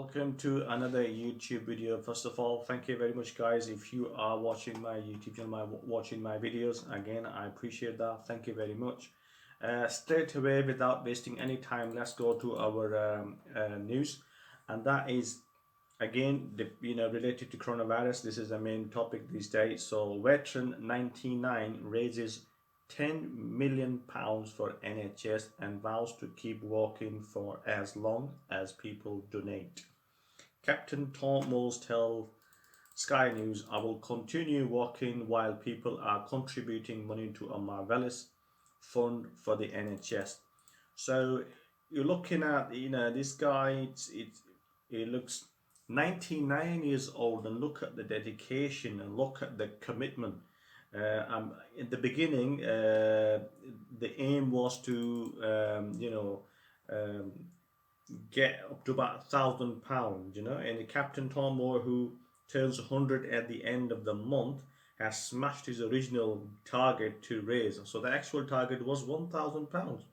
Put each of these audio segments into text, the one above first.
welcome to another YouTube video. First of all, thank you very much, guys. If you are watching my YouTube channel, watching my videos, again, I appreciate that. Thank you very much. Straight away, without wasting any time, let's go to our news, and that is again related to coronavirus. This is the main topic these days. So, veteran 99 raises £10 million for NHS and vows to keep working for as long as people donate. Captain Tom Moles tells Sky News, "I will continue working while people are contributing money to a marvellous fund for the NHS." So you're looking at, this guy, he looks 99 years old, and look at the dedication and look at the commitment. In the beginning, the aim was to, get up to about £1,000, and Captain Tom Moore, who turns 100 at the end of the month, has smashed his original target to raise. So the actual target was £1,000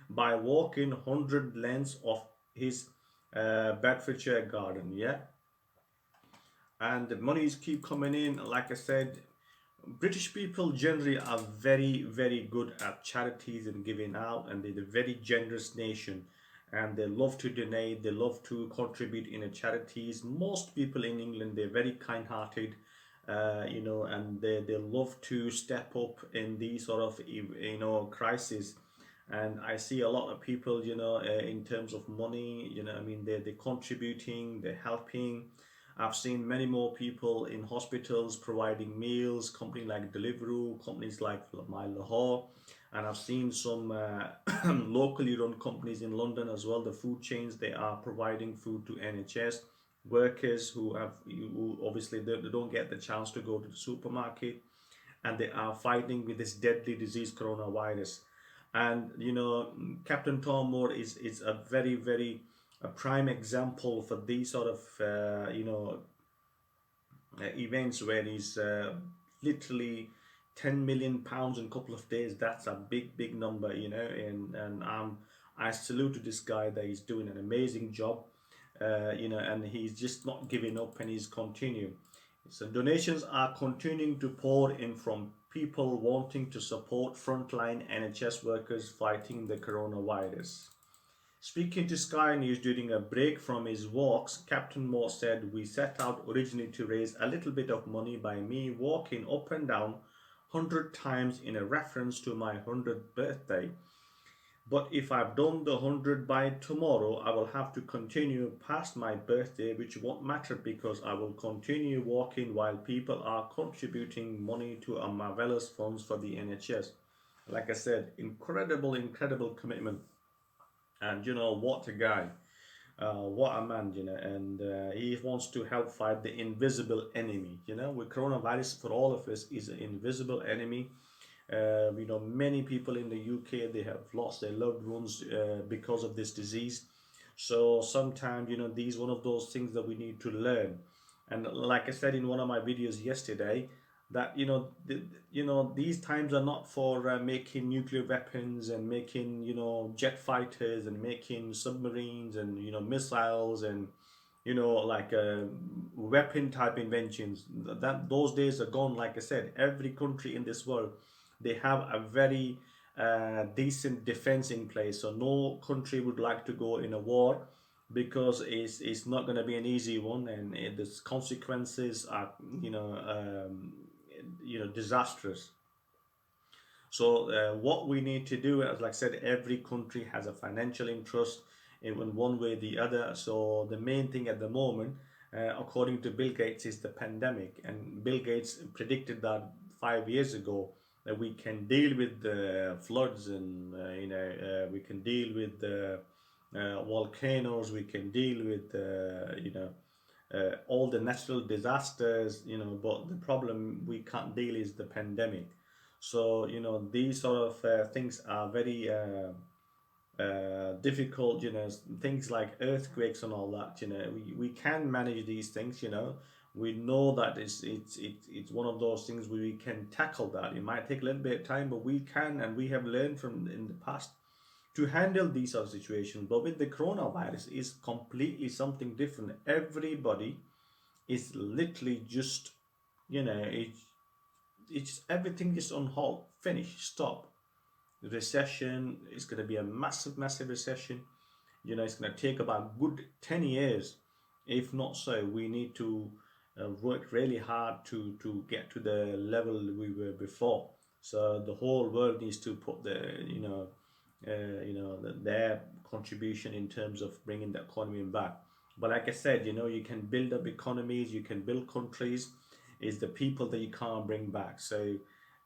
by walking 100 lengths of his Bedfordshire garden, and the monies keep coming in. Like I said, British people generally are very, very good at charities and giving out, and they're a very generous nation, and they love to donate, they love to contribute in charities. Most people in England, they're very kind-hearted, and they love to step up in these sort of crises. And I see a lot of people, in terms of money, they're contributing, they're helping. I've seen many more people in hospitals providing meals, companies like Deliveroo, companies like My Lahore, and I've seen some locally run companies in London as well, the food chains. They are providing food to NHS workers who obviously they don't get the chance to go to the supermarket, and they are fighting with this deadly disease, coronavirus. And Captain Tom Moore is a very, very a prime example for these sort of events, where he's literally £10 million in a couple of days. That's a big number, and I salute to this guy that he's doing an amazing job, and he's just not giving up, and he's continuing. So donations are continuing to pour in from people wanting to support frontline NHS workers fighting the coronavirus. Speaking to Sky News during a break from his walks, Captain Moore said, "We set out originally to raise a little bit of money by me walking up and down 100 times in a reference to my 100th birthday. But if I've done the 100 by tomorrow, I will have to continue past my birthday, which won't matter because I will continue walking while people are contributing money to a marvellous funds for the NHS." Like I said, incredible commitment. And what a guy, what a man, and he wants to help fight the invisible enemy. With coronavirus, for all of us, is an invisible enemy. Many people in the UK, they have lost their loved ones because of this disease. So sometimes, these one of those things that we need to learn. And like I said in one of my videos yesterday, that these times are not for making nuclear weapons and making jet fighters and making submarines and missiles and weapon type inventions. That those days are gone. Like I said, every country in this world, they have a very decent defense in place. So no country would like to go in a war, because it's not going to be an easy one, and the consequences are disastrous. So what we need to do, as like I said, every country has a financial interest in one way or the other. So the main thing at the moment, according to Bill Gates, is the pandemic. And Bill Gates predicted that 5 years ago, that we can deal with the floods, and we can deal with the volcanoes, we can deal with all the natural disasters, but the problem we can't deal is the pandemic. So these sort of things are very difficult. Things like earthquakes and all that. We can manage these things. We know that it's one of those things where we can tackle that. It might take a little bit of time, but we can, and we have learned from in the past to handle these sort of situations. But with the coronavirus, is completely something different. Everybody is literally just, it's everything is on hold, finish, stop. The recession is going to be a massive recession. It's going to take about good 10 years, if not so. We need to work really hard to get to the level we were before. So the whole world needs to put their contribution in terms of bringing the economy back. But like I said, you can build up economies, you can build countries. It's the people that you can't bring back. So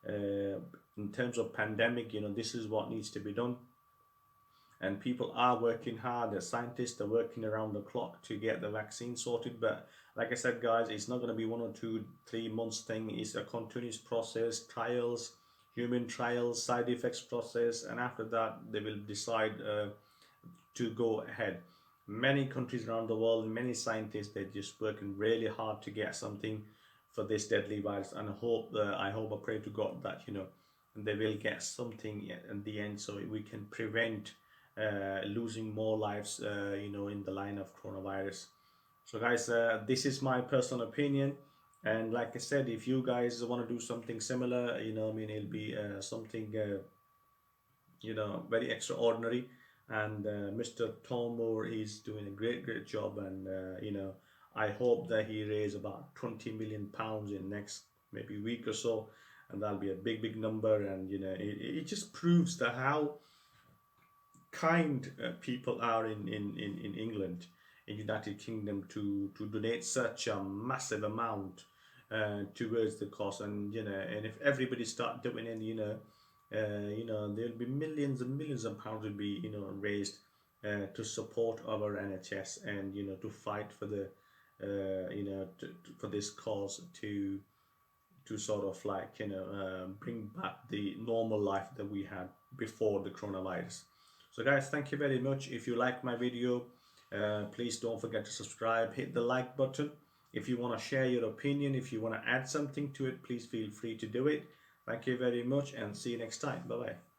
in terms of pandemic, this is what needs to be done. And people are working hard. The scientists are working around the clock to get the vaccine sorted. But like I said, guys, it's not going to be 1 or 2, 3 months thing. It's a continuous process, trials, human trials, side effects process, and after that they will decide to go ahead. Many countries around the world, many scientists, they're just working really hard to get something for this deadly virus, and I pray to God that they will get something at the end, so we can prevent losing more lives in the line of coronavirus. So guys, this is my personal opinion. And like I said, if you guys want to do something similar, it'll be something, very extraordinary. And Mr. Tom Moore, he's doing a great job. And, I hope that he raises about £20 million in next maybe week or so. And that'll be a big number. And, it just proves that how kind people are in England, in United Kingdom, to donate such a massive amount towards the cause. And and if everybody start doing it, there'll be millions and millions of pounds will be raised to support our NHS, and to fight for the for this cause, to sort of like bring back the normal life that we had before the coronavirus. So guys, thank you very much. If you like my video, please don't forget to subscribe, hit the like button. If you want to share your opinion, if you want to add something to it, please feel free to do it. Thank you very much, and see you next time. Bye bye.